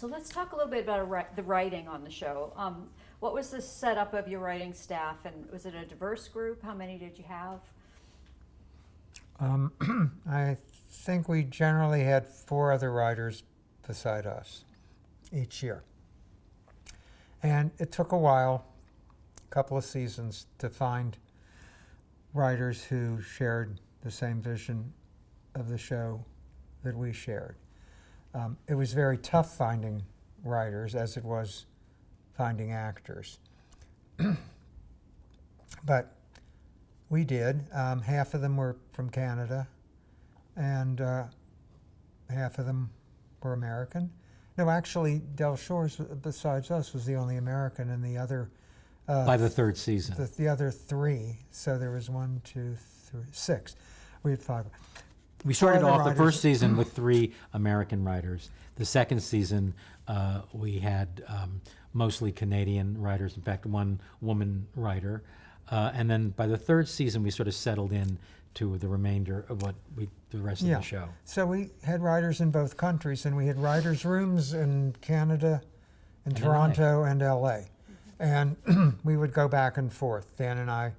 So let's talk a little bit about the writing on the show. What was the setup of your writing staff, and was it a diverse group? How many did you have? I think we generally had 4 other writers beside us each year. And it took a while, a couple of seasons, to find writers who shared the same vision of the show that we shared. It was very tough finding writers, as it was finding actors. But we did. Half of them were from Canada, and half of them were American. No, actually, Del Shores, besides us, was the only American, and the other... by the 3rd season. The other 3. So there was 1, 2, 3, 6. We had 5. We started off the writers. first season with 3 American writers. The second season, we had mostly Canadian writers, in fact, 1 woman writer. And then by the 3rd season, we sort of settled in to the remainder of the rest of the show. So we had writers in both countries, and we had writers' rooms in Canada, in Toronto, and LA. And we would go back and forth. Dan and I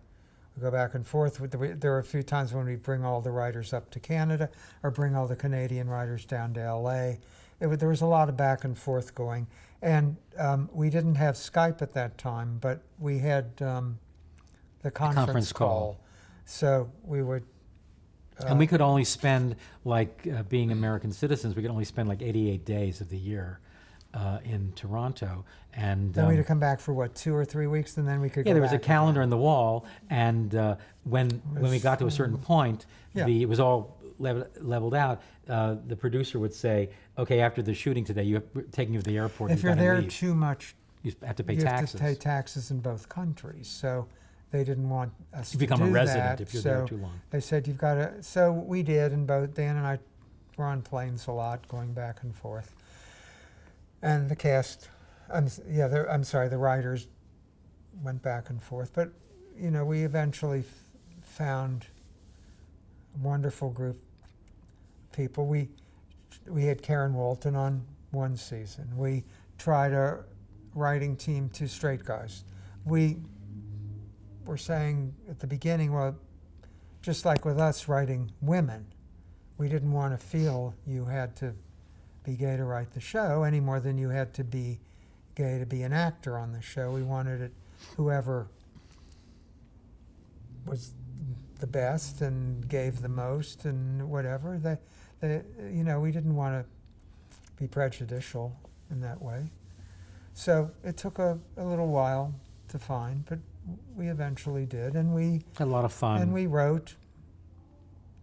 would go back and forth. There were a few times when we'd bring all the writers up to Canada or bring all the Canadian writers down to LA. There was a lot of back and forth going. And we didn't have Skype at that time, but we had the conference call. So we would... and we could only spend, being American citizens, we could only spend 88 days of the year in Toronto. And then we'd come back for 2 or 3 weeks, and then we could go there was a back calendar on the wall, and when we got to a certain point, it was all leveled out. The producer would say, okay, after the shooting today, you're taking you to the airport. If you're there too much, you have to pay you taxes. have to pay taxes in both countries. So they didn't want us You to become do a resident that. if you're So there too long. they said, you've got to... So we did, and both Dan and I were on planes a lot, going back and forth. And the cast... the writers went back and forth. But, we eventually found a wonderful group of people. We had Karen Walton on 1 season. We tried a writing team, 2 straight guys. We were saying at the beginning, well, just like with us writing women, we didn't want to feel you had to be gay to write the show any more than you had to be gay to be an actor on the show. We wanted it whoever was the best and gave the most and whatever. We didn't want to be prejudicial in that way. So it took a little while to find, but we eventually did, and we had a lot of fun. And we wrote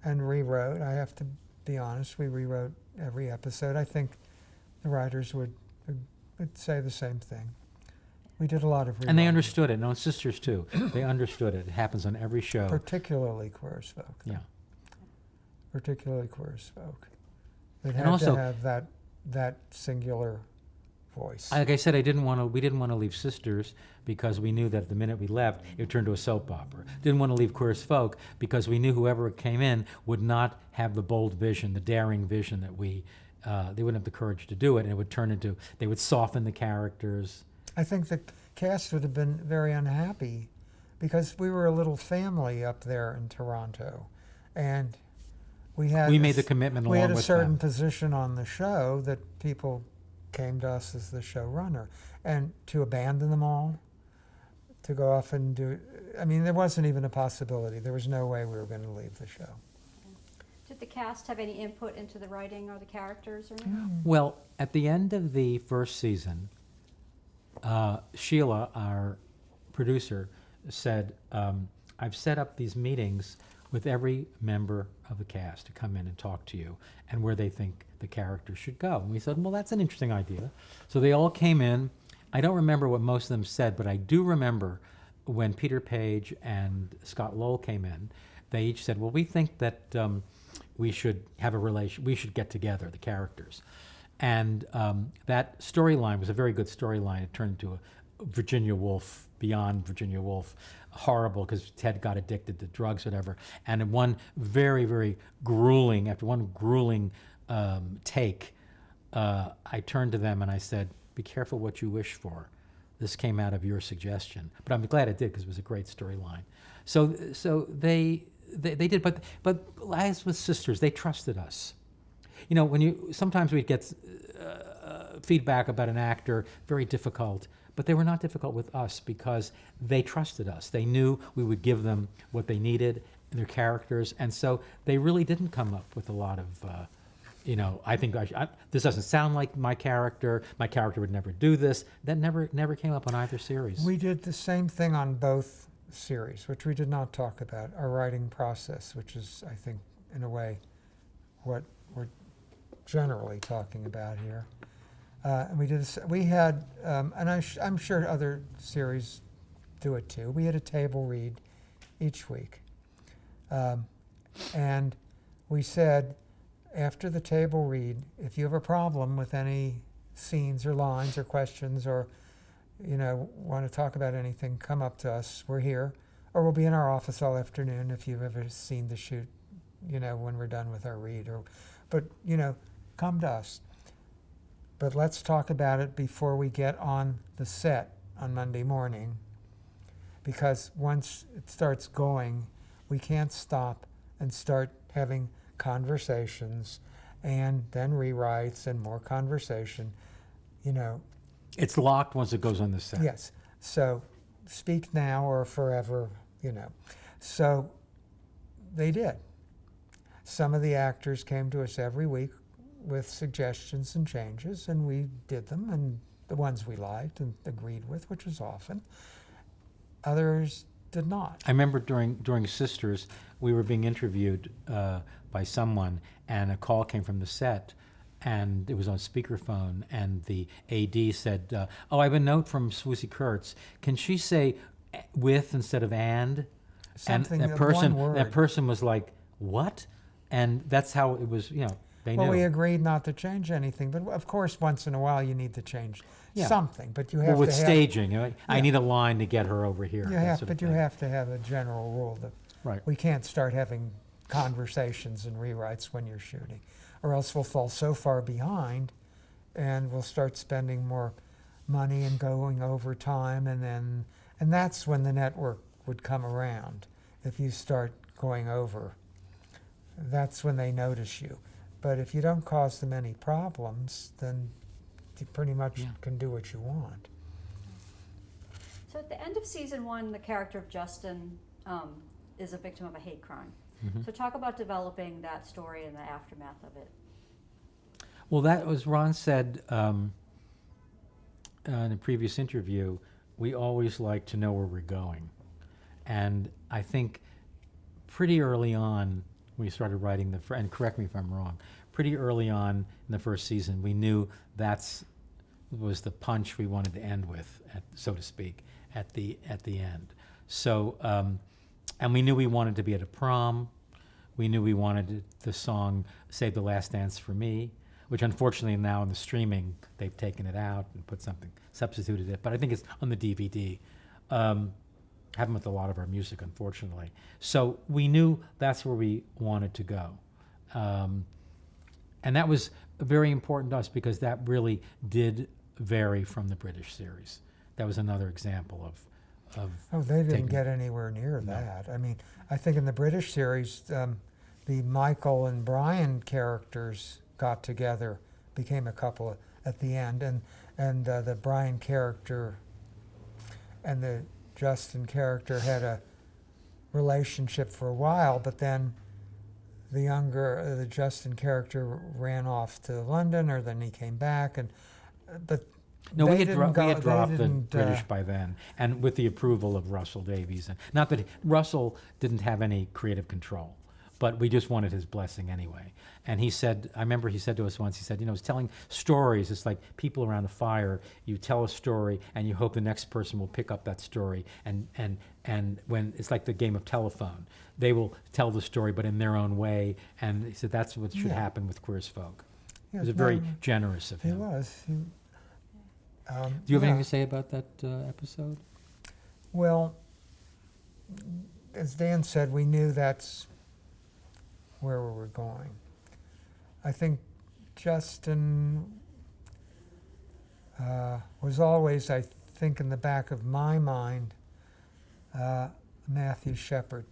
and rewrote. I have to be honest, we rewrote every episode. I think the writers would say the same thing. We did a lot of rewriting. And they understood it. No, sisters too. They understood it. It happens on every show. Particularly queer as folk. Yeah. Particularly queer as folk. It And had also, to have that singular voice. Like I said, we didn't want to leave Sisters because we knew that the minute we left, it would turn to a soap opera. Didn't want to leave Queer as Folk because we knew whoever came in would not have the bold vision, the daring vision that they wouldn't have the courage to do it, and it would turn into, they would soften the characters. I think the cast would have been very unhappy because we were a little family up there in Toronto, and we made the commitment along with them. We had a certain position on the show that people came to us as the showrunner, and to abandon them all, to go off and do, there wasn't even a possibility. There was no way we were going to leave the show. Did the cast have any input into the writing or the characters or anything? Well, at the end of the first season, Sheila, our producer, said, I've set up these meetings with every member of the cast to come in and talk to you and where they think the character should go. And we said, well, that's an interesting idea. So they all came in. I don't remember what most of them said, but I do remember when Peter Page and Scott Lowell came in, they each said, well, we think that we should have a relation, we should get together, the characters. And that storyline was a very good storyline. It turned into a Virginia Woolf, beyond Virginia Woolf, horrible because Ted got addicted to drugs, whatever. And in one very, very grueling, after one grueling take, I turned to them and I said, "Be careful what you wish for. This came out of your suggestion." But I'm glad it did because it was a great storyline. So they did, but as with Sisters, they trusted us. You know, sometimes we'd get feedback about an actor, very difficult, but they were not difficult with us because they trusted us. They knew we would give them what they needed, their characters, and so they really didn't come up with a lot of, I think this doesn't sound like my character would never do this. That never came up on either series. We did the same thing on both series, which we did not talk about, our writing process, which is, I think, in a way, what we're generally talking about here. And we did this, we had, and I'm sure other series do it too, we had a table read each week. And we said, after the table read, if you have a problem with any scenes or lines or questions or, want to talk about anything, come up to us. We're here. Or we'll be in our office all afternoon if you've ever seen the shoot, when we're done with our read. But, come to us. But let's talk about it before we get on the set on Monday morning. Because once it starts going, we can't stop and start having conversations and then rewrites and more conversation, It's locked once it goes on the set. Yes. So speak now or forever, So they did. Some of the actors came to us every week with suggestions and changes, and we did them, and the ones we liked and agreed with, which was often. Others did not. I remember during Sisters, we were being interviewed by someone, and a call came from the set, and it was on speakerphone, and the AD said, "Oh, I have a note from Swoosie Kurtz. Can she say with instead of and?" Something, and one word. that person was like, "What?" And that's how it was. They knew. Well, we agreed not to change anything, but of course, once in a while, you need to change something. But you have with to have, staging, I need a line to get her over here. You that have, sort of but you thing. have to have a general rule that Right. we can't start having conversations and rewrites when you're shooting, or else we'll fall so far behind, and we'll start spending more money and going over time, and that's when the network would come around. If you start going over, that's when they notice you. But if you don't cause them any problems, then you pretty much can do what you want. So at the end of season 1, the character of Justin is a victim of a hate crime. Mm-hmm. So talk about developing that story and the aftermath of it. Well, that was Ron said in a previous interview. We always like to know where we're going, and I think pretty early on when we started writing and correct me if I'm wrong, pretty early on in the first season, we knew was the punch we wanted to end with, so to speak, at the end. So, and we knew we wanted to be at a prom. We knew we wanted the song "Save the Last Dance for Me," which unfortunately now in the streaming they've taken it out and substituted it. But I think it's on the DVD. Happened with a lot of our music, unfortunately. So we knew that's where we wanted to go. And that was very important to us because that really did vary from the British series. That was another example of Oh, they didn't get anywhere near that. I mean, I think in the British series, the Michael and Brian characters got together, became a couple at the end, and the Brian character and the Justin character had a relationship for a while, but then the Justin character ran off to London, or then he came back, but no, we had dropped the didn't, British by then, and with the approval of Russell Davies. And not that Russell didn't have any creative control, but we just wanted his blessing anyway. And he said, I remember he said to us once, he said, it's telling stories. It's like people around a fire. You tell a story, and you hope the next person will pick up that story. And when it's like the game of telephone, they will tell the story, but in their own way. And he said that's what should happen with Queer as Folk. It was very generous of him. He was. Do you have anything to say about that episode? Well, as Dan said, we knew that's where we were going. I think Justin was always, I think, in the back of my mind, Matthew Shepard.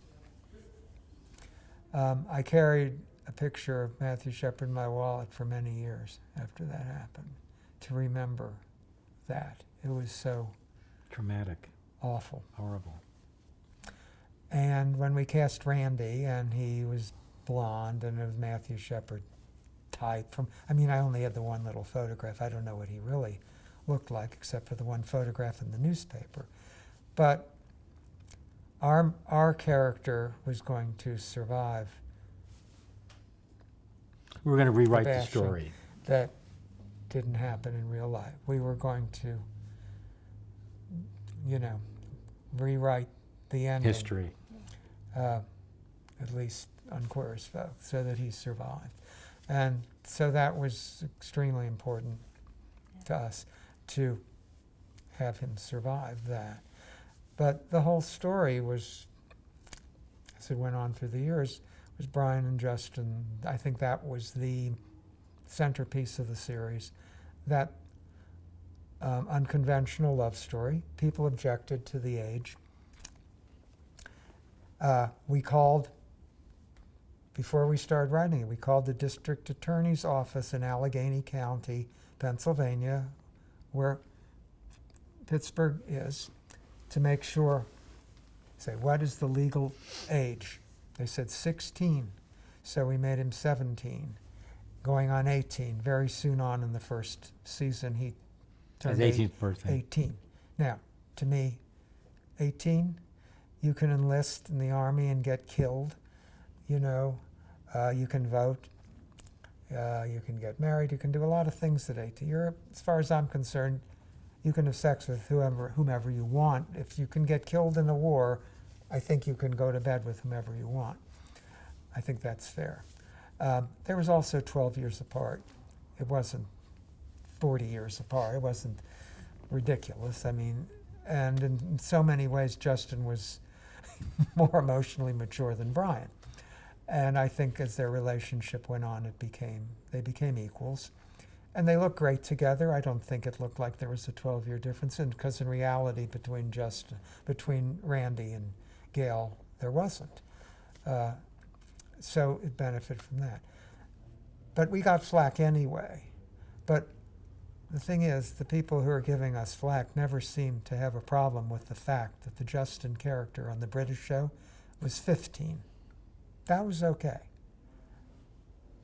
I carried a picture of Matthew Shepard in my wallet for many years after that happened, to remember that. It was so Traumatic, awful. horrible. And when we cast Randy, and he was blonde, and it was Matthew Shepard type from, I mean, I only had the one little photograph. I don't know what he really looked like, except for the one photograph in the newspaper. But our character was going to survive. We were going to rewrite the bashing story. That didn't happen in real life. We were going to, you know, rewrite the ending. History. At least on Queer's Folk, so that he survived. And so that was extremely important to us, to have him survive that. But the whole story was, as it went on through the years, was Brian and Justin. I think that was the centerpiece of the series. That unconventional love story. People objected to the age. We called, before we started writing it, we called the district attorney's office in Allegheny County, Pennsylvania, where Pittsburgh is, to make sure, say, what is the legal age? They said 16, so we made him 17, going on 18. Very soon on in the first season, he turned His 18th birthday. 18. Now, to me, 18, you can enlist in the Army and get killed, you know, you can vote, you can get married, you can do a lot of things at 18. As far as I'm concerned, you can have sex with whomever you want. If you can get killed in a war, I think you can go to bed with whomever you want. I think that's fair. There was also 12 years apart. It wasn't 40 years apart. It wasn't ridiculous. I mean, and in so many ways, Justin was more emotionally mature than Brian. And I think as their relationship went on, they became equals. And they look great together. I don't think it looked like there was a 12-year difference, because in reality, between Randy and Gail, there wasn't. So it benefited from that. But we got flack anyway. But the thing is, the people who are giving us flack never seem to have a problem with the fact that the Justin character on the British show was 15. That was okay.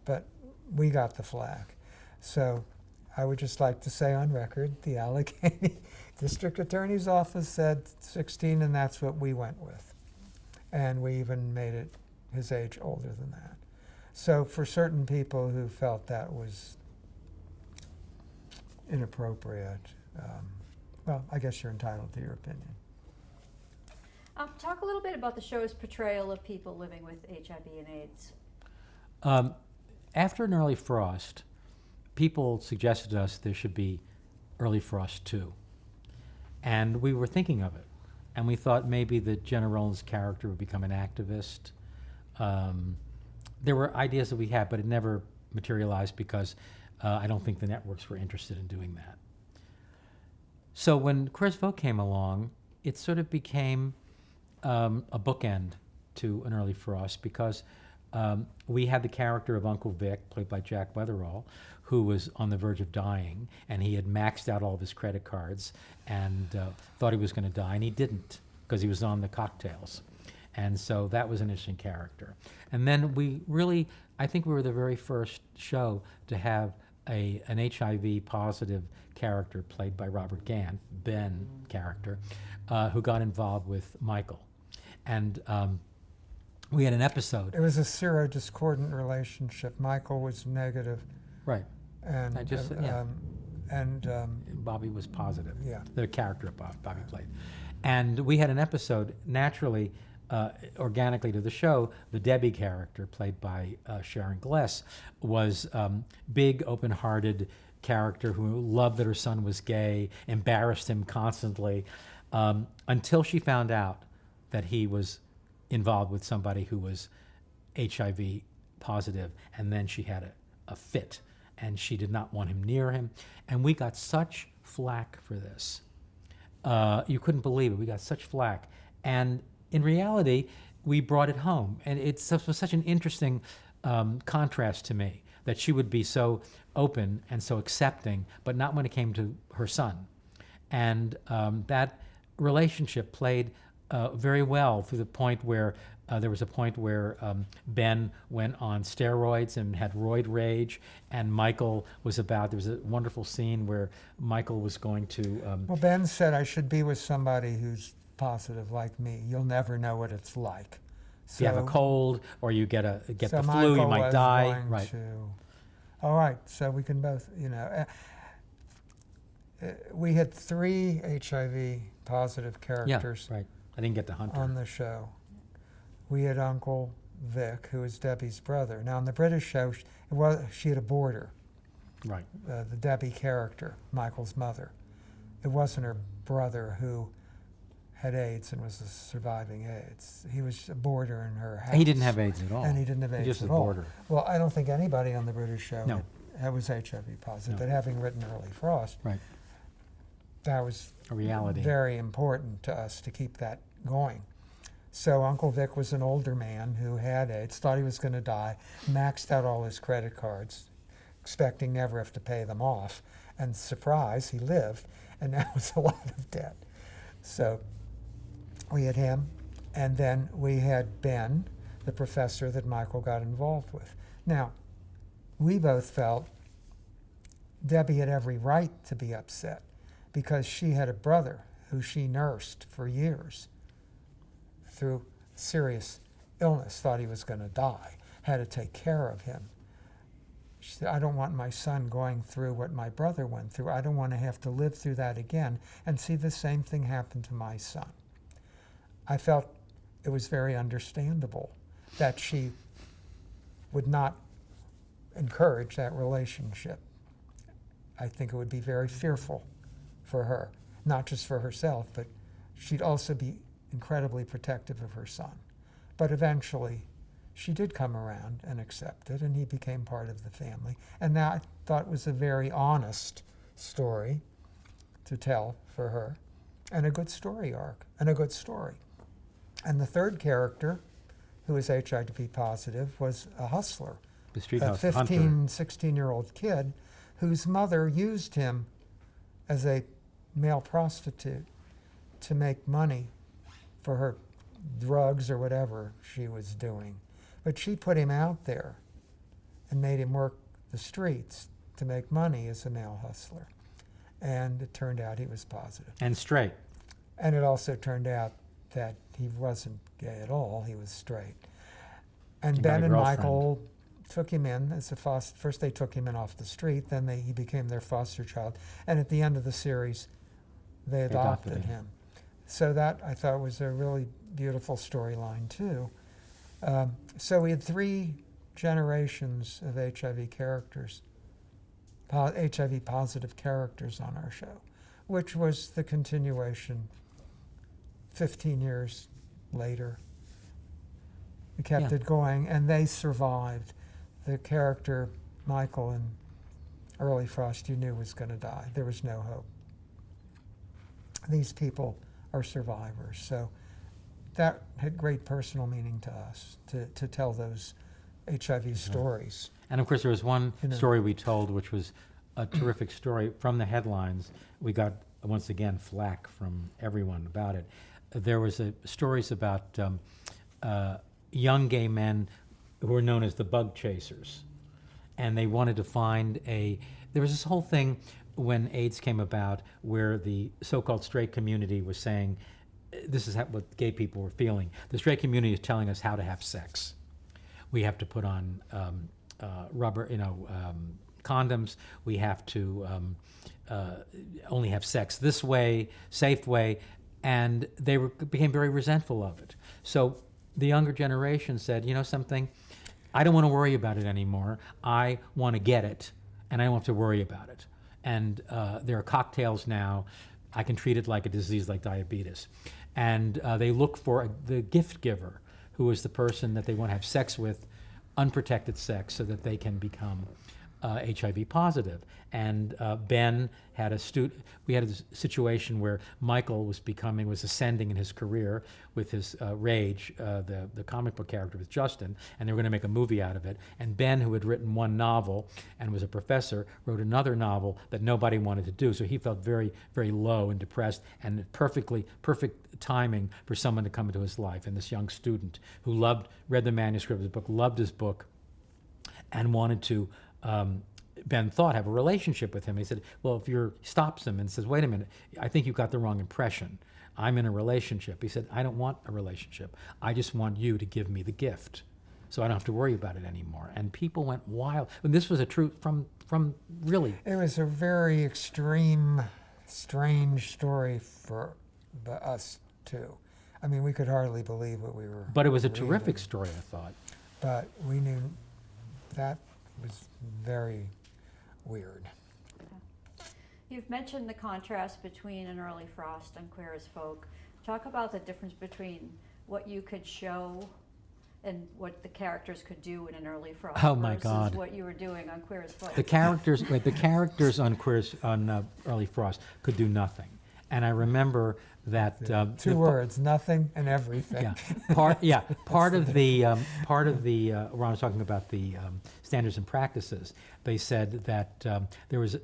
But we got the flack. So I would just like to say on record, the Allegheny District Attorney's Office said 16, and that's what we went with. And we even made it his age older than that. So for certain people who felt that was inappropriate, well, I guess you're entitled to your opinion. Talk a little bit about the show's portrayal of people living with HIV and AIDS. After an early frost, people suggested to us there should be early frost 2. And we were thinking of it. And we thought maybe that Jenna Rowland's character would become an activist. There were ideas that we had, but it never materialized because I don't think the networks were interested in doing that. So when Queer's Folk came along, it sort of became a bookend to an early frost, because we had the character of Uncle Vic, played by Jack Weatherall, who was on the verge of dying, and he had maxed out all of his credit cards and thought he was going to die, and he didn't, because he was on the cocktails. And so that was an interesting character. And then I think we were the very first show to have an HIV positive character played by Robert Gann, Ben character, who got involved with Michael. And we had an episode. It was a serodiscordant relationship. Michael was negative. Right. And I just, yeah. Bobby was positive. Yeah. The character Bobby played. And we had an episode, naturally, organically to the show, the Debbie character, played by Sharon Gless, was big, open-hearted character who loved that her son was gay, embarrassed him constantly, until she found out that he was involved with somebody who was HIV positive, and then she had a fit and she did not want him near him. And we got such flack for this. You couldn't believe it. We got such flack. And in reality, we brought it home. And it was such an interesting contrast to me that she would be so open and so accepting, but not when it came to her son. And that relationship played very well through the point where there was a point where Ben went on steroids and had roid rage, and Michael was there was a wonderful scene where Michael was going to... Well, Ben said, I should be with somebody who's positive like me. You'll never know what it's like. you have a cold or you get so the flu, Michael you might was die. going Right. All right, so we can both, we had 3 HIV positive characters Yeah, right. I didn't get to Hunter. on the show. We had Uncle Vic, who was Debbie's brother. Now, on the British show, she had a boarder, Right. the Debbie character, Michael's mother. It wasn't her brother who had AIDS and was surviving AIDS. He was a boarder in her house. He didn't have AIDS at all. And he didn't have AIDS just at a all. boarder. Well, I don't think anybody on the British show No. was HIV positive, No. but having written Early Frost, Right. that was A reality. very important to us to keep that going. So Uncle Vic was an older man who had AIDS, thought he was going to die, maxed out all his credit cards, expecting never have to pay them off. And surprise, he lived, and that was a lot of debt. So we had him, and then we had Ben, the professor that Michael got involved with. Now, we both felt Debbie had every right to be upset because she had a brother who she nursed for years through serious illness, thought he was going to die, had to take care of him. She said, I don't want my son going through what my brother went through. I don't want to have to live through that again and see the same thing happen to my son. I felt it was very understandable that she would not encourage that relationship. I think it would be very fearful for her, not just for herself, but she'd also be incredibly protective of her son. But eventually, she did come around and accept it, and he became part of the family. And that, I thought, was a very honest story to tell for her, and a good story arc, and a good story. And the third character, who was HIV positive, was a hustler, The street a house 15, Hunter. 16-year-old kid whose mother used him as a male prostitute to make money for her drugs or whatever she was doing. But she put him out there and made him work the streets to make money as a male hustler. And it turned out he was positive. And straight. And it also turned out that he wasn't gay at all, he was straight. And He got Ben a and girlfriend. Michael took him in as a foster. First they took him in off the street, then he became their foster child. And at the end of the series, they adopted him. him. So that, I thought, was a really beautiful storyline, too. So we had 3 generations of HIV characters, HIV positive characters on our show, which was the continuation 15 years later. We kept Yeah. it going, and they survived. The character, Michael, in Early Frost, you knew was going to die. There was no hope. These people are survivors. So that had great personal meaning to us, to tell those HIV stories. And of course, there was one You know. story we told, which was a terrific story from the headlines. We got, once again, flack from everyone about it. There was stories about young gay men who were known as the bug chasers. And they wanted to find there was this whole thing when AIDS came about where the so-called straight community was saying, this is what gay people were feeling. The straight community is telling us how to have sex. We have to put on rubber, condoms. We have to only have sex this way, safe way, and they became very resentful of it. So the younger generation said, you know something, I don't want to worry about it anymore. I want to get it, and I don't have to worry about it. And there are cocktails now. I can treat it like a disease like diabetes. And they look for the gift giver, who is the person that they want to have sex with, unprotected sex, so that they can become HIV positive. And Ben had we had a situation where Michael was ascending in his career with his Rage, the comic book character with Justin, and they were going to make a movie out of it. And Ben, who had written one novel and was a professor, wrote another novel that nobody wanted to do. So he felt very, very low and depressed, and perfect timing for someone to come into his life. And this young student who read the manuscript of his book, loved his book, and wanted to, Ben thought, have a relationship with him. He said, well, stops him and says, wait a minute, I think you got the wrong impression. I'm in a relationship. He said, I don't want a relationship. I just want you to give me the gift, so I don't have to worry about it anymore. And people went wild. And this was a true, from really. It was a very extreme, strange story for us, too. I mean, we could hardly believe what we were But it was a reading. terrific story, I thought. But we knew that was very weird. You've mentioned the contrast between An Early Frost and Queer as Folk. Talk about the difference between what you could show and what the characters could do in An Early Frost Oh, my versus God. what you were doing on Queer as Folk. The characters on Early Frost could do nothing. And I remember that Two words, nothing and everything. part of the when I was talking about the standards and practices, they said that there was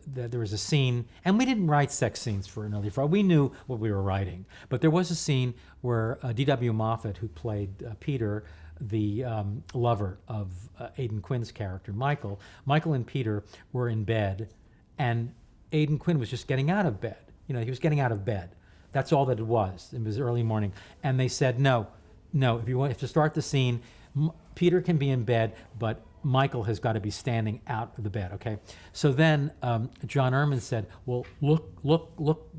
a scene, and we didn't write sex scenes for An Early Frost. We knew what we were writing, but there was a scene where D.W. Moffat, who played Peter, the lover of Aidan Quinn's character, Michael and Peter were in bed, and Aidan Quinn was just getting out of bed. He was getting out of bed. That's all that it was. It was early morning. And they said, no, if you want to start the scene, Peter can be in bed, but Michael has got to be standing out of the bed, okay? So then John Erman said, well, look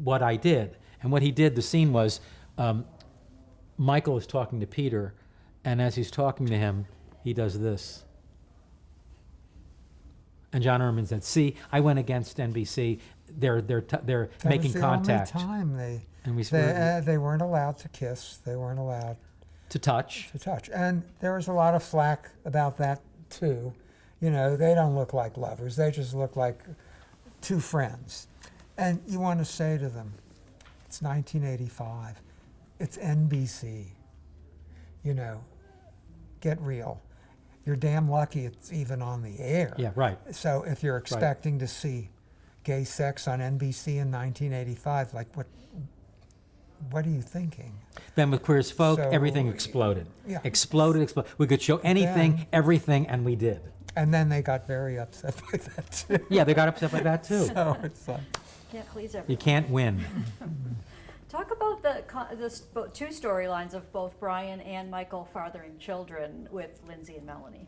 what I did. And what he did, the scene was, Michael is talking to Peter, and as he's talking to him, he does this. And John Erman said, see, I went against NBC. They're making contact. That was the only time And they weren't allowed to kiss. They weren't allowed to touch. And there was a lot of flack about that, too. They don't look like lovers. They just look like two friends. And you want to say to them, it's 1985. It's NBC. Get real. You're damn lucky it's even on the air. Yeah, right. So if you're expecting to see gay sex on NBC in 1985, like what are you thinking? Then with Queer as Folk, So, everything exploded. Yeah. Exploded. We could show anything, then- everything, and we did. And then they got very upset by that, too. Yeah, they got upset by that too. So it's like, Can't please You everyone. can't win. Talk about the two storylines of both Brian and Michael fathering children with Lindsay and Melanie.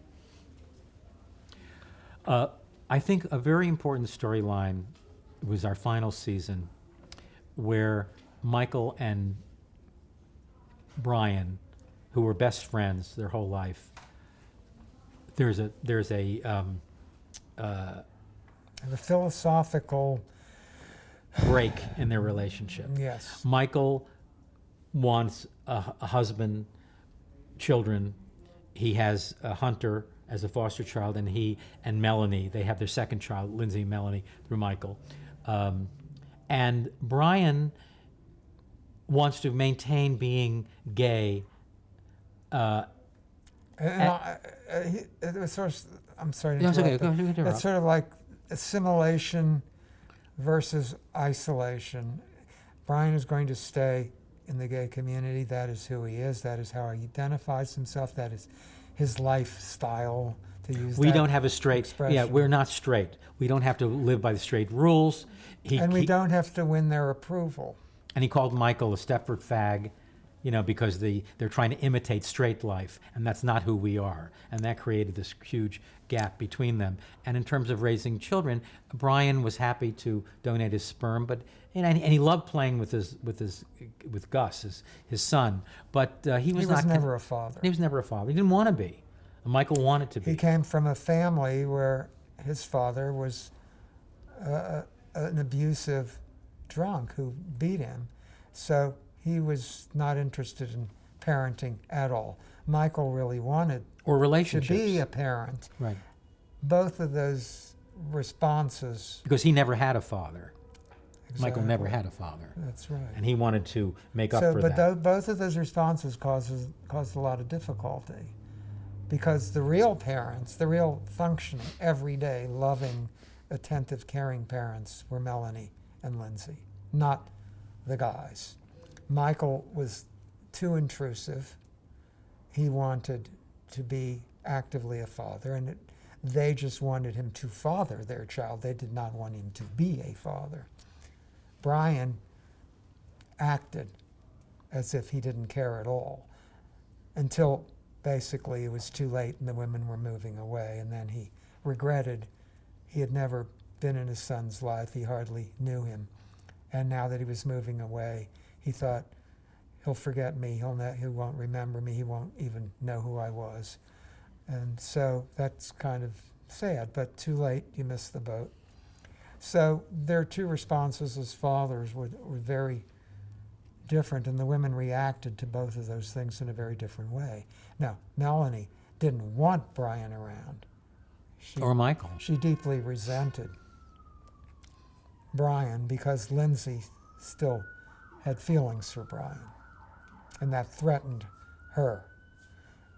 I think a very important storyline was our final season, where Michael and Brian, who were best friends their whole life, there's a philosophical, break in their relationship. yes. Michael wants a husband, children. He has a Hunter as a foster child, and he and Melanie, they have their second child, Lindsay and Melanie, through Michael. And Brian wants to maintain being gay. It was sort of, I'm sorry to No, it's okay. interrupt, Go but ahead. it's sort of like assimilation versus isolation. Brian is going to stay in the gay community. That is who he is. That is how he identifies himself. That is his lifestyle, to use We that don't have a straight, expression. we're not straight. We don't have to live by the straight rules. And we don't have to win their approval. And he called Michael a Stepford fag, because they're trying to imitate straight life, and that's not who we are. And that created this huge gap between them. And in terms of raising children, Brian was happy to donate his sperm, but and he loved playing with Gus, his son. But he was never a father. He was never a father. He didn't want to be. Michael wanted to be. He came from a family where his father was an abusive drunk who beat him. So he was not interested in parenting at all. Michael really wanted Or to relationships. be a parent. Right. Both of those responses. Because he never had a father. Michael never Exactly. had a father. That's right. And he wanted to make up So, for but that. both of those responses caused a lot of difficulty, because the real parents, the real functioning, everyday, loving, attentive, caring parents were Melanie and Lindsay, not the guys. Michael was too intrusive. He wanted to be actively a father, and they just wanted him to father their child. They did not want him to be a father. Brian acted as if he didn't care at all, until basically it was too late and the women were moving away, and then he regretted he had never been in his son's life. He hardly knew him, and now that he was moving away, he thought, he'll forget me, he won't remember me, he won't even know who I was. And so that's kind of sad, but too late, you missed the boat. So their two responses as fathers were very different, and the women reacted to both of those things in a very different way. Now, Melanie didn't want Brian around. Or Michael. She deeply resented Brian because Lindsay still had feelings for Brian, and that threatened her.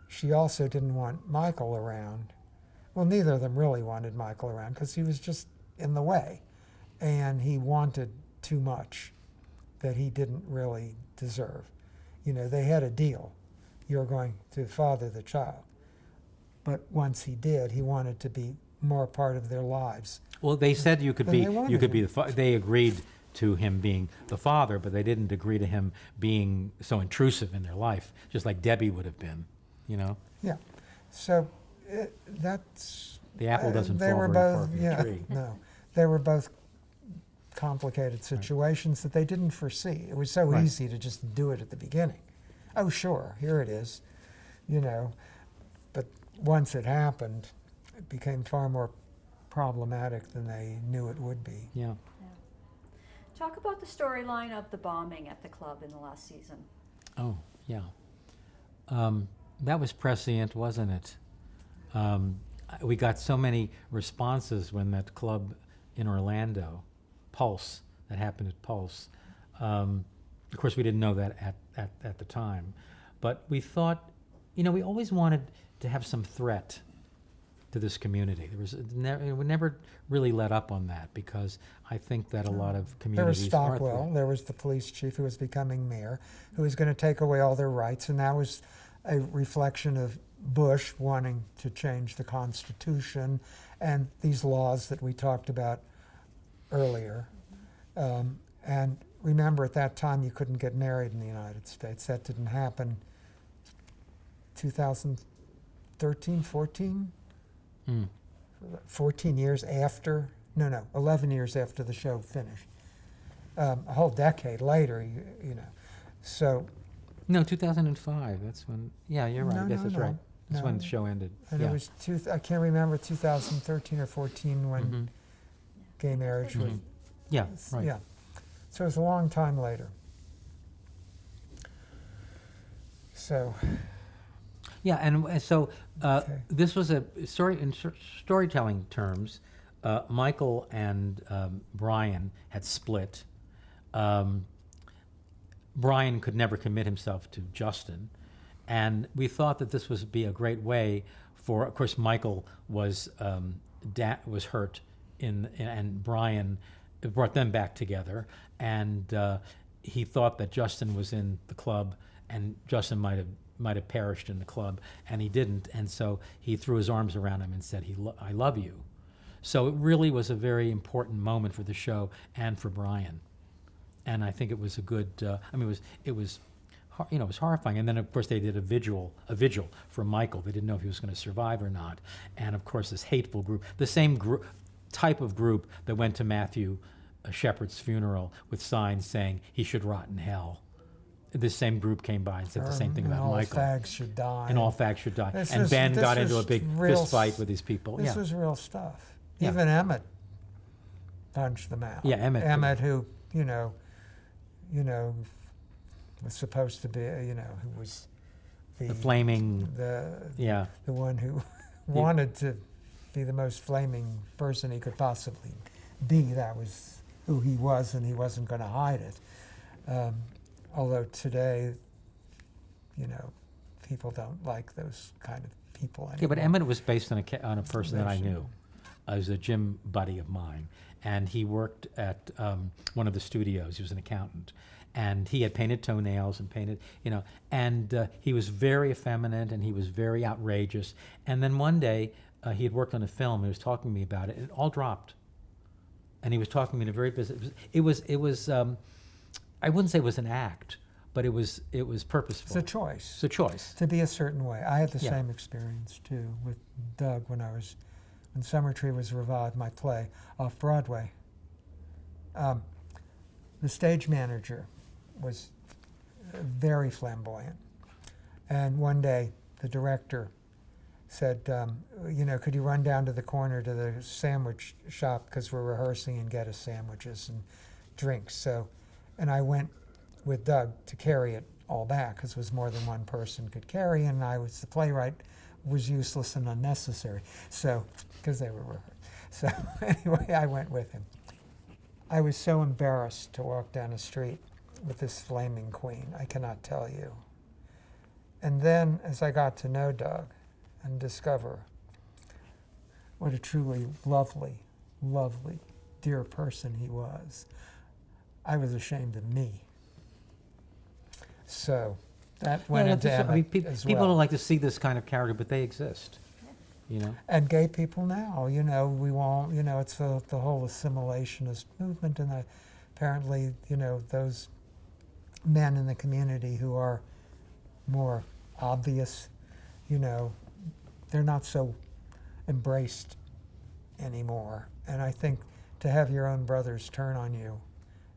She also didn't want Michael around. Well, neither of them really wanted Michael around because he was just in the way, and he wanted too much that he didn't really deserve. You know, they had a deal. You're going to father the child. But once he did, he wanted to be more part of their lives. Well, they said you could Then be they wanted you could be him. the they agreed to him being the father, but they didn't agree to him being so intrusive in their life, just like Debbie would have been, you know. Yeah. So that's... The apple doesn't they fall were very far both, from the yeah, tree. no. They were both complicated situations that they didn't foresee. It was so Right. easy to just do it at the beginning. Oh, sure, here it is, you know. But once it happened, it became far more problematic than they knew it would be. Yeah. Talk about the storyline of the bombing at the club in the last season. Oh, yeah. That was prescient, wasn't it? We got so many responses when that club in Orlando, Pulse, that happened at Pulse. Of course, we didn't know that at the time, but we thought, you know, we always wanted to have some threat to this community. We never really let up on that, because I think that a lot of There was communities are Stockwell, there was the police chief who was becoming mayor, who was going to take away all their rights, and that was a reflection of Bush wanting to change the Constitution and these laws that we talked about earlier. And remember, at that time, you couldn't get married in the United States. That didn't happen 2013, 14? 14 years after, no, 11 years after the show finished. A whole decade later, you know. So, No, 2005. That's when. Yeah, you're right. No, I guess no, that's no, right. That's when no. the show ended. and yeah. it was, I can't remember, 2013 or 14 when Mhm. gay marriage was, Mhm. Yeah. Right. yeah. So it was a long time later. So, Yeah, and so Okay. this was a story in storytelling terms. Michael and Brian had split. Brian could never commit himself to Justin, and we thought that this would be a great way for. Of course, Michael was was hurt and Brian brought them back together, and he thought that Justin was in the club, and Justin might have perished in the club, and he didn't, and so he threw his arms around him and said, I love you. So it really was a very important moment for the show and for Brian, and I think it was a good. It was horrifying. And then of course they did a vigil for Michael. They didn't know if he was going to survive or not, and of course this hateful group, the same type of group that went to Matthew Shepard's funeral with signs saying he should rot in hell. This same group came by and said the same thing and about all Michael. fags should die. And all fags should die. This And was- Ben this got into a was big real fist fight with these people. This Yeah. was real stuff. Yeah. Even Emmett punched them out. Yeah, Emmett. Emmett, who was supposed to be, who was The flaming. the Yeah. one who wanted to be the most flaming person he could possibly be. That was who he was, and he wasn't going to hide it. Although today, you know, people don't like those kind of people anymore. Yeah, but Emmett was based on a person that I knew. He was a gym buddy of mine, and he worked at one of the studios. He was an accountant, and he had painted toenails and painted, you know, and he was very effeminate and he was very outrageous. And then one day, he had worked on a film. He was talking to me about it, and it all dropped. And he was talking to me in a very business. It was. I wouldn't say it was an act, but it was purposeful. It's a choice. It's a choice. To be a certain way. I had the Yeah. same experience too with Doug when Summer Tree was revived, my play, off Broadway. The stage manager was very flamboyant. And one day the director said, you know, could you run down to the corner to the sandwich shop because we're rehearsing and get us sandwiches and drinks. So, and I went with Doug to carry it all back because it was more than one person could carry, and the playwright was useless and unnecessary. So, because they were rehearsing. So anyway, I went with him. I was so embarrassed to walk down the street with this flaming queen, I cannot tell you. And then as I got to know Doug and discover what a truly lovely, lovely, dear person he was, I was ashamed of me. So that went into Emmett as people well. don't like to see this kind of character, but they exist. You know? And gay people now, you know, we won't, you know, it's the whole assimilationist movement, and apparently, you know, those men in the community who are more obvious, you know, they're not so embraced anymore. And I think to have your own brothers turn on you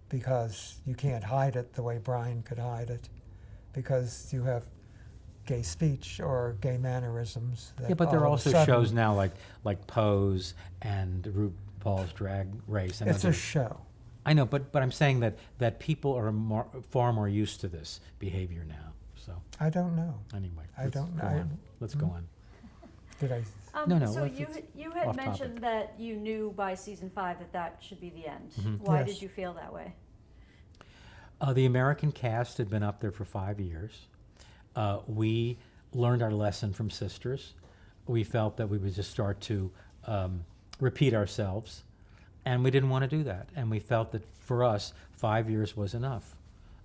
because you can't hide it the way Brian could hide it, because you have gay speech or gay mannerisms. Yeah, but there are all of a also sudden- shows now like Pose and RuPaul's Drag Race. And It's a others. show. I know, but I'm saying that people are far more used to this behavior now. So I don't know. anyway, I let's don't go know. on. Let's go on. Did I? No, no, So let's- you had off mentioned topic. that you knew by season 5 that should be the end. Mhm. Why Yes. did you feel that way? The American cast had been up there for 5 years. We learned our lesson from Sisters. We felt that we would just start to repeat ourselves, and we didn't want to do that. And we felt that for us, 5 years was enough.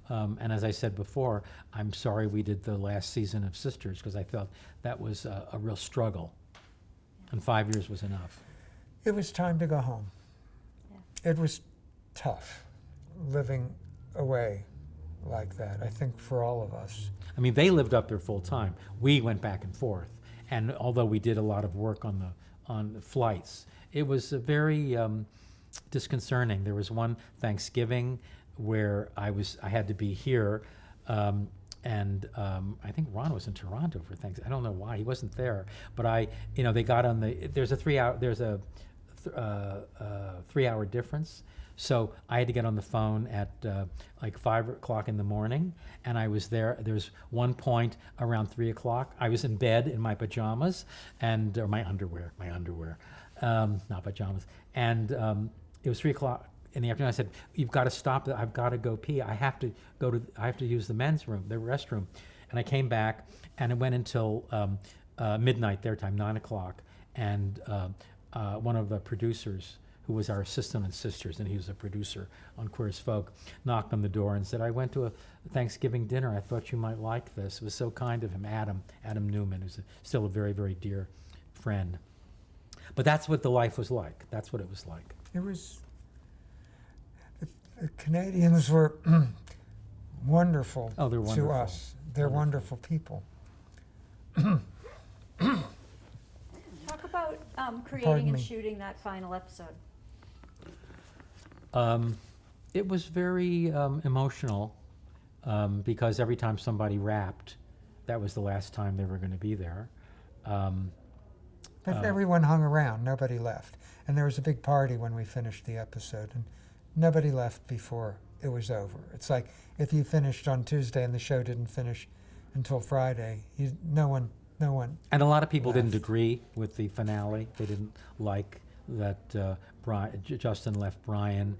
And as I said before, I'm sorry we did the last season of Sisters because I felt that was a real struggle, and 5 years was enough. It was time to go home. Yeah. It was tough living away like that, I think, for all of us. I mean, they lived up there full time. We went back and forth, and although we did a lot of work on the flights, it was very disconcerting. There was one Thanksgiving where I had to be here, and I think Ron was in Toronto for Thanksgiving. I don't know why he wasn't there, but they got on there's a 3-hour difference. So I had to get on the phone at like 5 o'clock in the morning, and I was there. There's one point around 3 o'clock. I was in bed in my pajamas or my underwear, not pajamas. And it was 3 o'clock in the afternoon. I said, "You've got to stop. I've got to go pee. I have to use the men's room, the restroom." And I came back, and it went until midnight their time, 9 o'clock. And one of the producers, who was our assistant on Sisters, and he was a producer on Queer as Folk, knocked on the door and said, "I went to a Thanksgiving dinner. I thought you might like this." It was so kind of him, Adam Newman, who's still a very, very dear friend. But that's what the life was like. That's what it was like. It was, the Canadians were wonderful Oh, they're to wonderful. us. They're wonderful people. Talk about Pardon creating and me. shooting that final episode. It was very emotional because every time somebody rapped, that was the last time they were going to be there. But everyone hung around. Nobody left. And there was a big party when we finished the episode, and nobody left before it was over. It's like if you finished on Tuesday and the show didn't finish until Friday, no one No one. And a lot of people didn't left. agree with the finale. They didn't like that Justin left Brian.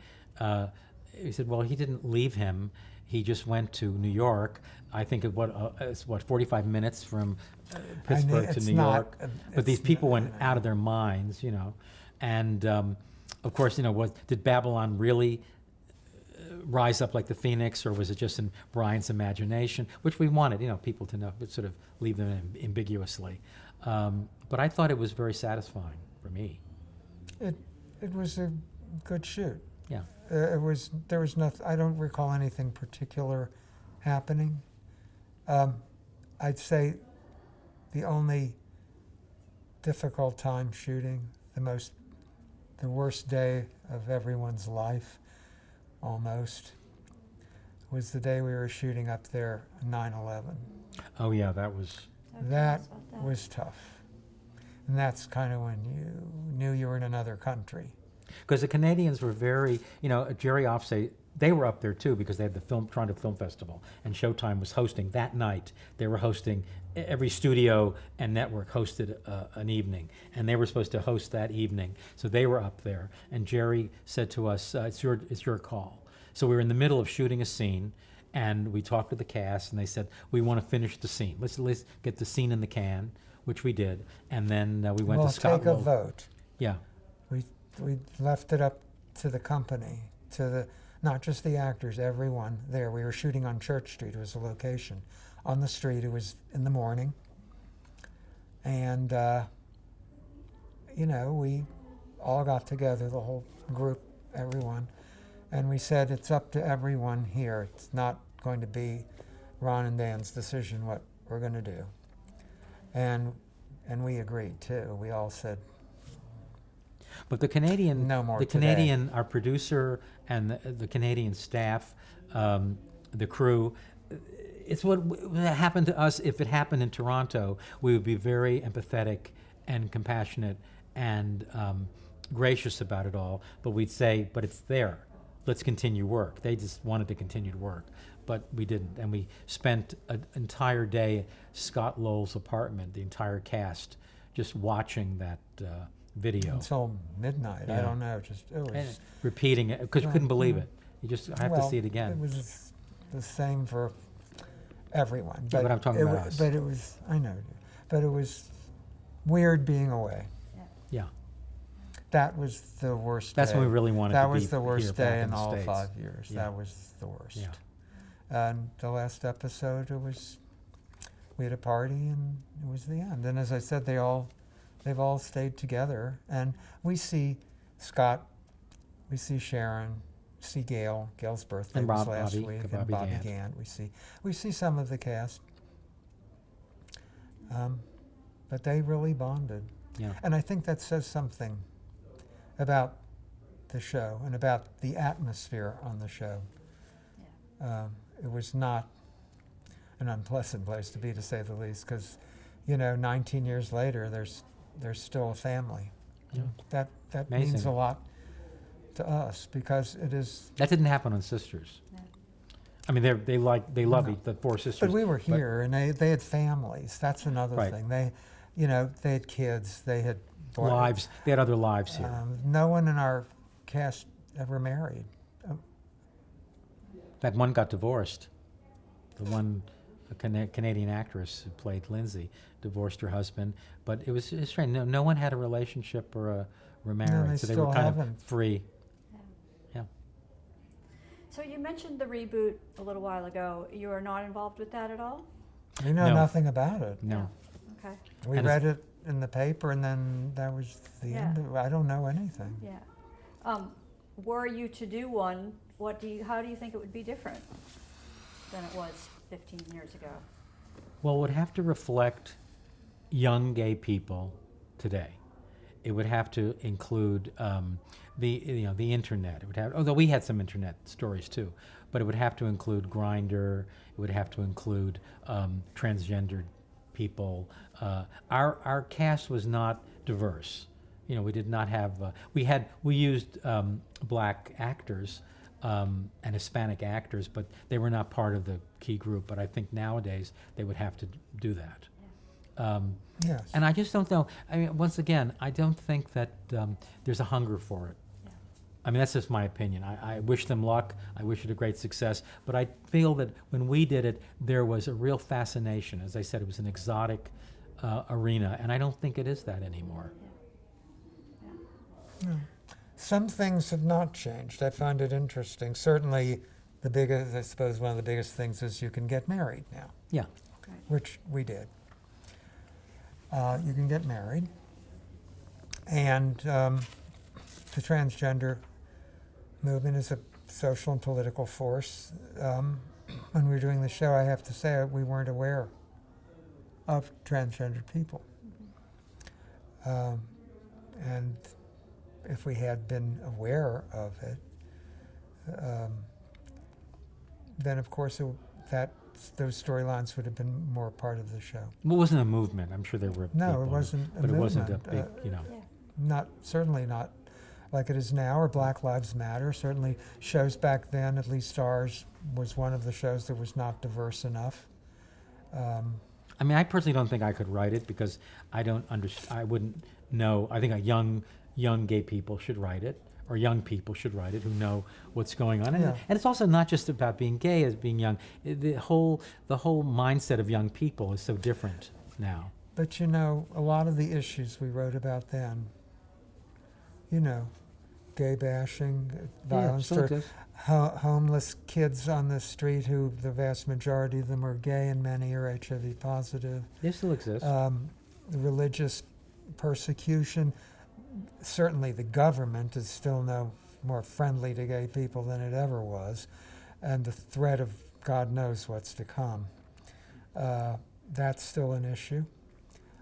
He said, well, he didn't leave him. He just went to New York. I think it's 45 minutes from Pittsburgh to it's New not, York. But it's these people not- went out of their minds, And of course, did Babylon really rise up like the phoenix, or was it just in Brian's imagination, which we wanted, people to know, but sort of leave them ambiguously. But I thought it was very satisfying for me. It was a good shoot. Yeah. There was nothing. I don't recall anything particular happening. I'd say the only difficult time shooting, the worst day of everyone's life, almost, was the day we were shooting up there, 9/11. Oh yeah, that was. Okay, That how about that? was tough, and that's kind of when you knew you were in another country. Because the Canadians were very, Jerry Offsay, they were up there too because they had the Toronto Film Festival, and Showtime was hosting that night. They were hosting, every studio and network hosted an evening, and they were supposed to host that evening. So they were up there, and Jerry said to us, it's your call. So we were in the middle of shooting a scene, and we talked to the cast, and they said, we want to finish the scene. Let's get the scene in the can, which we did, and then we went We'll to Scott take a Roll. vote. Yeah. We left it up to the company, not just the actors, everyone there. We were shooting on Church Street, was the location. On the street, it was in the morning. And, we all got together, the whole group, everyone, and we said, it's up to everyone here. It's not going to be Ron and Dan's decision what we're going to do. And we agreed, too. We all said, But the Canadian, No more the our producer and the Canadian staff, the crew, it's what happened to us. If it happened in Toronto, we would be very empathetic and compassionate and gracious about it all. But we'd say, but it's there. Let's continue work. They just wanted to continue to work, but we didn't. And we spent an entire day at Scott Lowell's apartment, the entire cast, just watching that video. until midnight. I Yeah. don't know. It And was. repeating it because you couldn't believe it. You just I have to Well, see it again. It was the same for everyone. Yeah, but I'm talking about us. But it was, I know, but it was weird being away. Yeah, That was the worst that's day. when we really wanted That to be was the here worst back day in the all States. 5 years. Yeah. That was the worst. Yeah. And the last episode, we had a party and it was the end. And as I said, they've all stayed together. And we see Scott, we see Sharon, see Gail. Gail's birthday And was last Bobby- week. Bobby And Bobby Gant. Gant. We see some of the cast. But they really bonded. Yeah. And I think that says something about the show and about the atmosphere on the show. It was not an unpleasant place to be, to say the least, because, 19 years later, there's still a family. Yeah. That Amazing. means a lot to us because it is. That didn't happen on Sisters. Yeah. I mean, they love No. the four sisters. But we were here, and they had families. That's another Right. thing. They had kids. They had lives. They had other lives here. No one in our cast ever married. That one got divorced. The one Canadian actress who played Lindsay divorced her husband, but it was strange. No one had a relationship or were married, they so they still were kind haven't. of free. Yeah. So you mentioned the reboot a little while ago. You are not involved with that at all? We know No. nothing about it. No. Okay, We And read it in the paper, and then that was the Yeah. end of it. I don't know anything. yeah. Were you to do one, how do you think it would be different than it was 15 years ago? Well, it would have to reflect young gay people today. It would have to include the internet. It would have, although we had some internet stories too, but it would have to include Grindr. It would have to include transgendered people. Our cast was not diverse. We did not have. We used black actors and Hispanic actors, but they were not part of the key group. But I think nowadays they would have to do that. Yes. And I just don't know. I mean, once again, I don't think that there's a hunger for it. Yeah. I mean, that's just my opinion. I wish them luck. I wish it a great success. But I feel that when we did it, there was a real fascination. As I said, it was an exotic arena, and I don't think it is that anymore. Yeah. No. Some things have not changed. I find it interesting. Certainly, the biggest, I suppose, one of the biggest things is you can get married now, Yeah. Right. which we did. You can get married, and the transgender movement is a social and political force. When we were doing the show, I have to say we weren't aware of transgender people, and if we had been aware of it, then of course those storylines would have been more part of the show. Well, it wasn't a movement. I'm sure there were No, people, it wasn't a but it wasn't a movement. big, you know. Yeah. Certainly not like it is now, or Black Lives Matter. Certainly shows back then, at least ours was one of the shows that was not diverse enough. I mean, I personally don't think I could write it because I don't I wouldn't know. I think a young gay people should write it, or young people should write it who know what's going on. Yeah. And it's also not just about being gay as being young. The whole mindset of young people is so different now. But you know, a lot of the issues we wrote about then, you know, gay bashing, violence, still exists. homeless kids on the street who the vast majority of them are gay and many are HIV positive, They still exist. religious persecution. Certainly the government is still no more friendly to gay people than it ever was, and the threat of God knows what's to come. That's still an issue.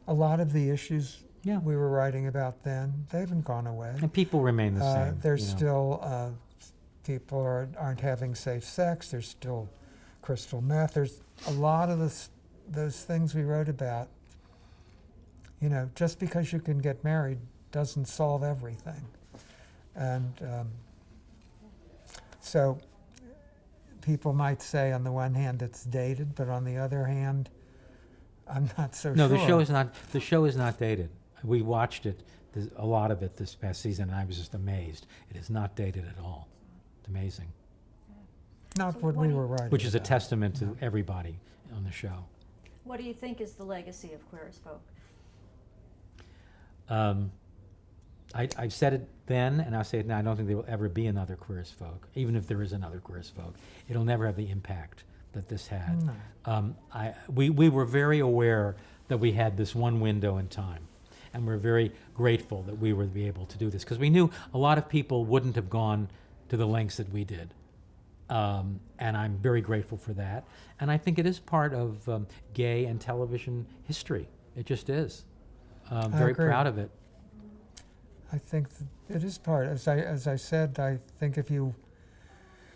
A lot of the issues Yeah. we were writing about then, they haven't gone away. And people remain the same. There's you know. still, people aren't having safe sex, there's still crystal meth, there's a lot of those things we wrote about. You know, just because you can get married doesn't solve everything. And so people might say on the one hand it's dated, but on the other hand, I'm not so No, sure. the show is not dated. We watched it, a lot of it this past season, and I was just amazed. It is not dated at all. It's amazing. Not So what what we do you- were writing Which is a about. testament to everybody on the show. What do you think is the legacy of Queer as Folk? I've said it then, and I'll say it now. I don't think there will ever be another Queer as Folk, even if there is another Queer as Folk. It'll never have the impact that this had. No. We were very aware that we had this one window in time, and we're very grateful that we were be able to do this, because we knew a lot of people wouldn't have gone to the lengths that we did. And I'm very grateful for that. And I think it is part of gay and television history. It just is. Very agree. proud of it. I think it is part. As I said, I think if you,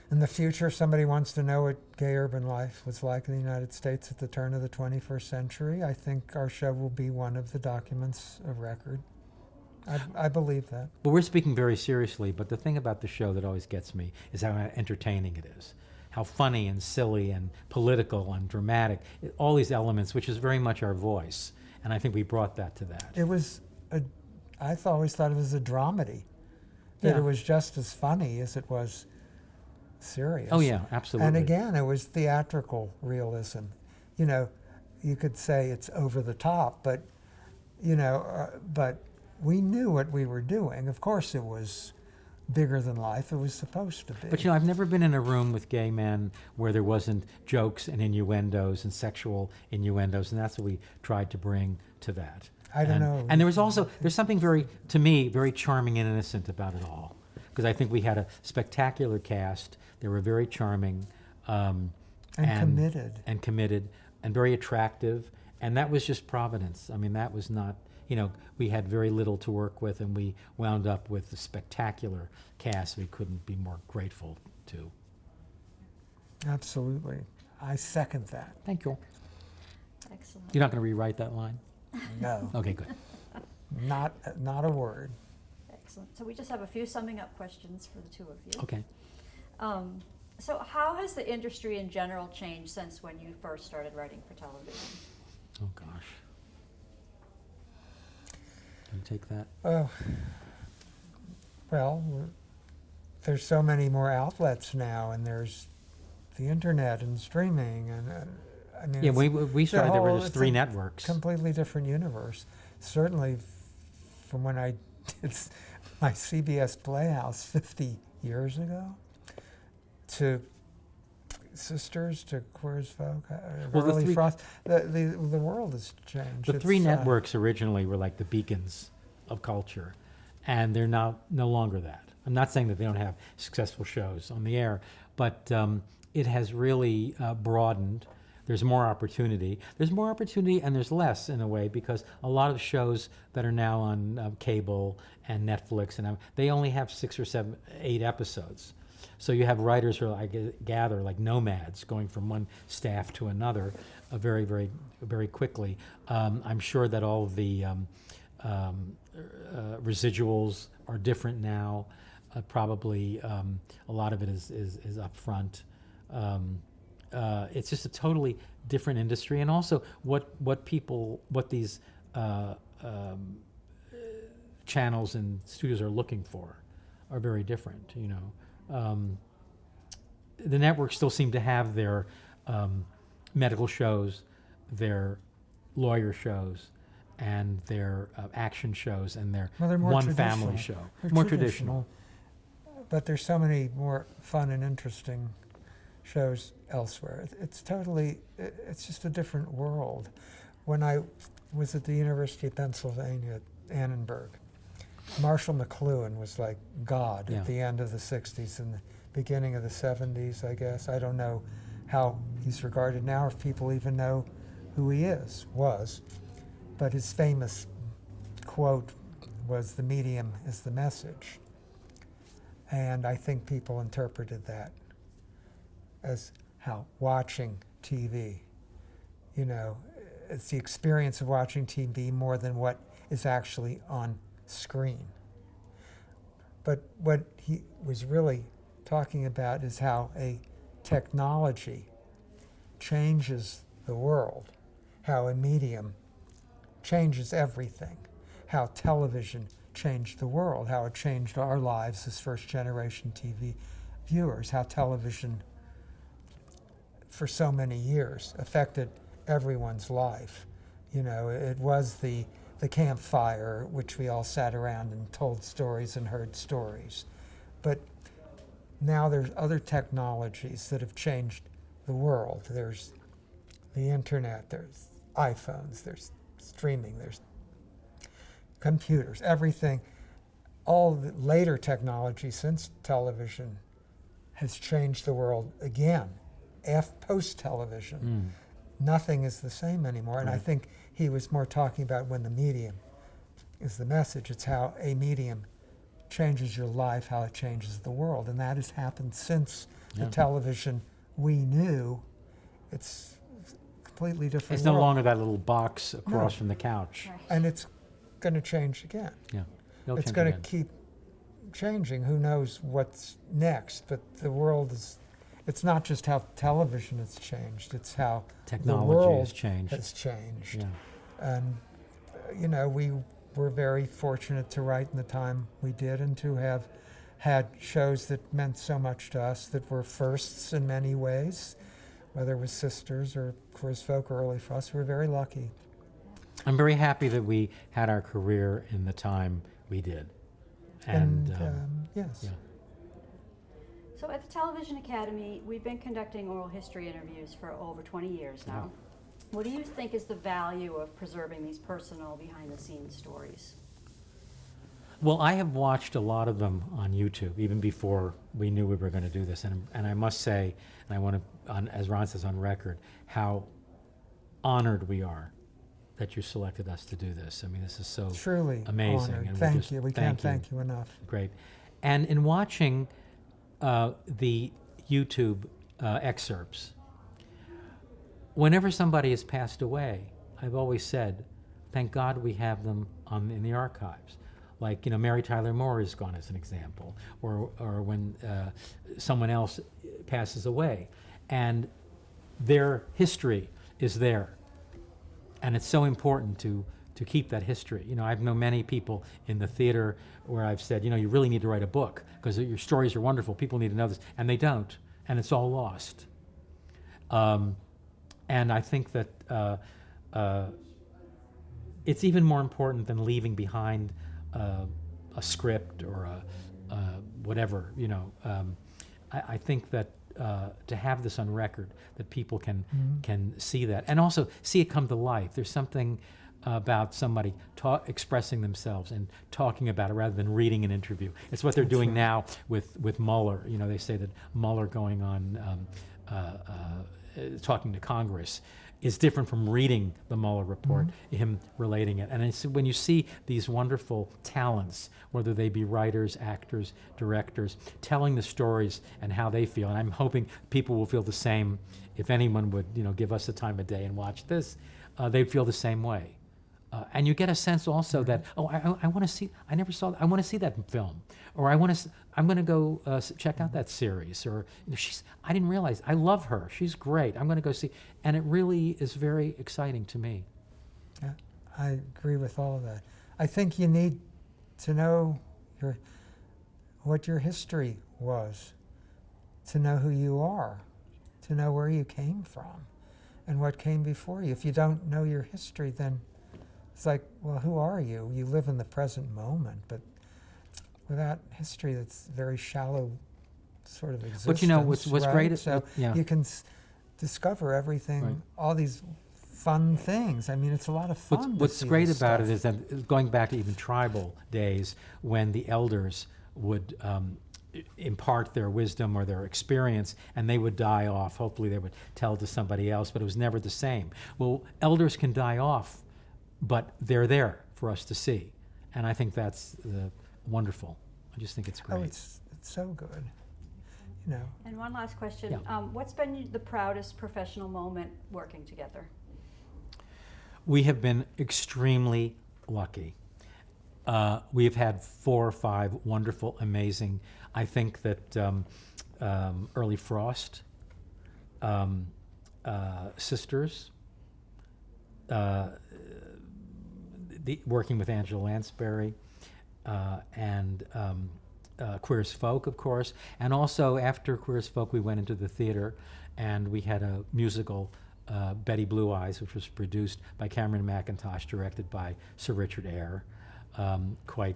in the future, if somebody wants to know what gay urban life was like in the United States at the turn of the 21st century, I think our show will be one of the documents of record. I believe that. But we're speaking very seriously, but the thing about the show that always gets me is how entertaining it is. How funny and silly and political and dramatic, all these elements, which is very much our voice. And I think we brought that to that. It was I always thought it was a dramedy. That Yeah. it was just as funny as it was serious. Oh yeah, absolutely. And again, it was theatrical realism. You know, you could say it's over the top, but you know, but we knew what we were doing. Of course, it was bigger than life. It was supposed to be. But you know, I've never been in a room with gay men where there wasn't jokes and innuendos and sexual innuendos, and that's what we tried to bring to that. I don't know. And there was also, there's something very, to me, very charming and innocent about it all. Because I think we had a spectacular cast. They were very charming. And committed. And committed and very attractive. And that was just Providence. I mean, that was not, you know, we had very little to work with, and we wound up with a spectacular cast we couldn't be more grateful to. Absolutely. I second that. Thank you. Excellent. You're not going to rewrite that line? No, Okay, good. not a word. Excellent. So we just have a few summing up questions for the two of you. Okay. So how has the industry in general changed since when you first started writing for television? Oh, gosh. Can you take that? Oh, well, there's so many more outlets now, and there's the internet and streaming, and I mean, Yeah, it's we a started, there were whole- just it's 3 a networks. completely different universe. Certainly, from when I did my CBS Playhouse 50 years ago, to Sisters, to Queer as Folk, Well, the Early three- Frost, the world has changed. The It's, 3 networks originally were like the beacons of culture, and they're now no longer that. I'm not saying that they don't have successful shows on the air, but it has really broadened. There's more opportunity. There's more opportunity, and there's less in a way, because a lot of shows that are now on cable and Netflix, and they only have 6 or 7, 8 episodes. So you have writers who, I gather, like nomads, going from one staff to another very, very, very quickly. I'm sure that all of the residuals are different now. Probably a lot of it is upfront. It's just a totally different industry, and also what these channels and studios are looking for are very different. You know, the networks still seem to have their medical shows, their lawyer shows, and their action shows, and their Well, they're more one family traditional. show. They're More traditional. But there's so many more fun and interesting shows elsewhere. It's totally, it's just a different world. When I was at the University of Pennsylvania at Annenberg, Marshall McLuhan was like God Yeah. at the end of the 60s and the beginning of the 70s, I guess. I don't know how he's regarded now, if people even know who he was. But his famous quote was, "The medium is the message." And I think people interpreted that as how watching TV, you know, it's the experience of watching TV more than what is actually on screen. But what he was really talking about is how a technology changes the world, how a medium changes everything, how television changed the world, how it changed our lives as first-generation TV viewers, how television for so many years affected everyone's life. You know, it was the campfire, which we all sat around and told stories and heard stories. But now there's other technologies that have changed the world. There's the internet, there's iPhones, there's streaming, there's computers, everything. All the later technology since television has changed the world again. Post-television, nothing is the same anymore. And I think he was more talking about when the medium is the message. It's how a medium changes your life, how it changes the world. And that has happened since the television we knew. It's a completely different It's no world. longer that little box across No. from the couch. Right. And it's going to change again. Yeah. It'll It's change going to again. keep changing. Who knows what's next? But the world is, it's not just how television has changed, it's how Technology the world has changed. has changed. Yeah. And, you know, we were very fortunate to write in the time we did and to have had shows that meant so much to us that were firsts in many ways, whether it was Sisters or Queer as Folk or Early Frost. We were very lucky. I'm very happy that we had our career in the time we did. And, Yes. yeah. So at the Television Academy, we've been conducting oral history interviews for over 20 years now. What do you think is the value of preserving these personal behind-the-scenes stories? Well, I have watched a lot of them on YouTube, even before we knew we were going to do this. And I must say, and I want to, as Ron says on record, how honored we are that you selected us to do this. I mean, this is so Truly amazing. honored. And Thank you. We can't thank you enough. Great. And in watching the YouTube excerpts, whenever somebody has passed away, I've always said, thank God we have them in the archives. Like, you know, Mary Tyler Moore is gone as an example, or when someone else passes away. And their history is there. And it's so important to to keep that history. You know, I've known many people in the theater where I've said, you know, you really need to write a book because your stories are wonderful. People need to know this, and they don't, and it's all lost. And I think that it's even more important than leaving behind a script or a whatever. You know, I think that to have this on record, that people can see that, and also see it come to life. There's something about somebody expressing themselves and talking about it rather than reading an interview. It's what they're doing now with Mueller. You know, they say that Mueller going on talking to Congress is different from reading the Mueller report, him relating it. And it's, when you see these wonderful talents, whether they be writers, actors, directors, telling the stories and how they feel, and I'm hoping people will feel the same if anyone would, you know, give us the time of day and watch this, they'd feel the same way. And you get a sense also that, oh, I want to see, I never saw, I want to see that film, or I'm going to go check out that series, or you know, I didn't realize, I love her, she's great, I'm going to go see, and it really is very exciting to me. Yeah, I agree with all of that. I think you need to know what your history was, to know who you are, to know where you came from, and what came before you. If you don't know your history, then it's like, well, who are you? You live in the present moment, but without history, that's very shallow sort of existence. But you know, what's right? great is, so yeah. you can discover everything, Right. all these fun things. I mean, it's a lot of fun. What's to see great this about stuff. it is that, going back to even tribal days, when the elders would impart their wisdom or their experience, and they would die off. Hopefully they would tell to somebody else, but it was never the same. Well, elders can die off, but they're there for us to see. And I think that's wonderful. I just think it's great. Oh, it's so good. You know, And one last question. Yeah. What's been the proudest professional moment working together? We have been extremely lucky. We have had 4 or 5 wonderful, amazing. I think that Early Frost, Sisters, working with Angela Lansbury, and Queer as Folk, of course. And also, after Queer as Folk, we went into the theater, and we had a musical, Betty Blue Eyes, which was produced by Cameron McIntosh, directed by Sir Richard Eyre. Quite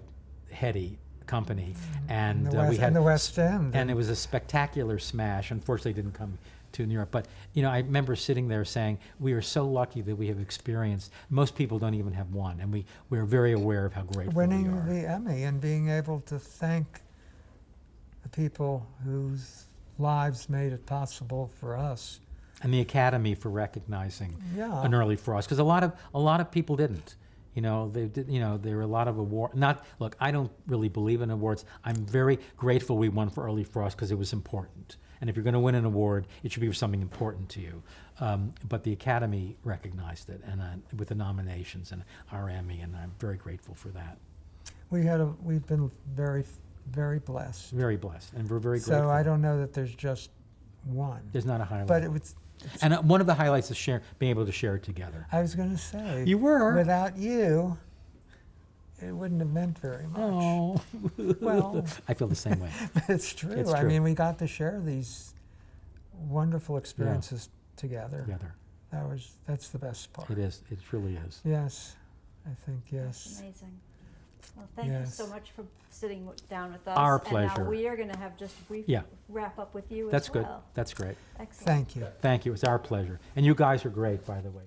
heady company, and we had in the West End, and it was a spectacular smash. Unfortunately, it didn't come to New York, but you know, I remember sitting there saying, we are so lucky that we have experienced. Most people don't even have one, and we're very aware of how grateful winning we are. the Emmy and being able to thank the people whose lives made it possible for us. And the Academy for recognizing Yeah. an Early Frost, because a lot of people didn't. You know, they did. You know, there were a lot of awards. Look, I don't really believe in awards. I'm very grateful we won for Early Frost because it was important. And if you're going to win an award, it should be for something important to you. But the Academy recognized it, and with the nominations and our Emmy, and I'm very grateful for that. We've been very, very blessed. Very blessed, and we're very grateful. So I don't know that there's just one. There's not a highlight. But it was. And one of the highlights is being able to share it together. I was going to say. You were. Without you, it wouldn't have meant very much. Oh. Well. I feel the same way. But it's true. It's I true. mean, we got to share these wonderful experiences together. Together. That's the best part. It is. It truly is. Yes, I think yes. Amazing. Well, thank you Yes. so much for sitting down with us. Our And pleasure. now we are going to have just a brief Yeah. wrap up with you That's as good. well. That's great. Excellent. Thank you. Thank you. It's our pleasure. And you guys are great, by the way.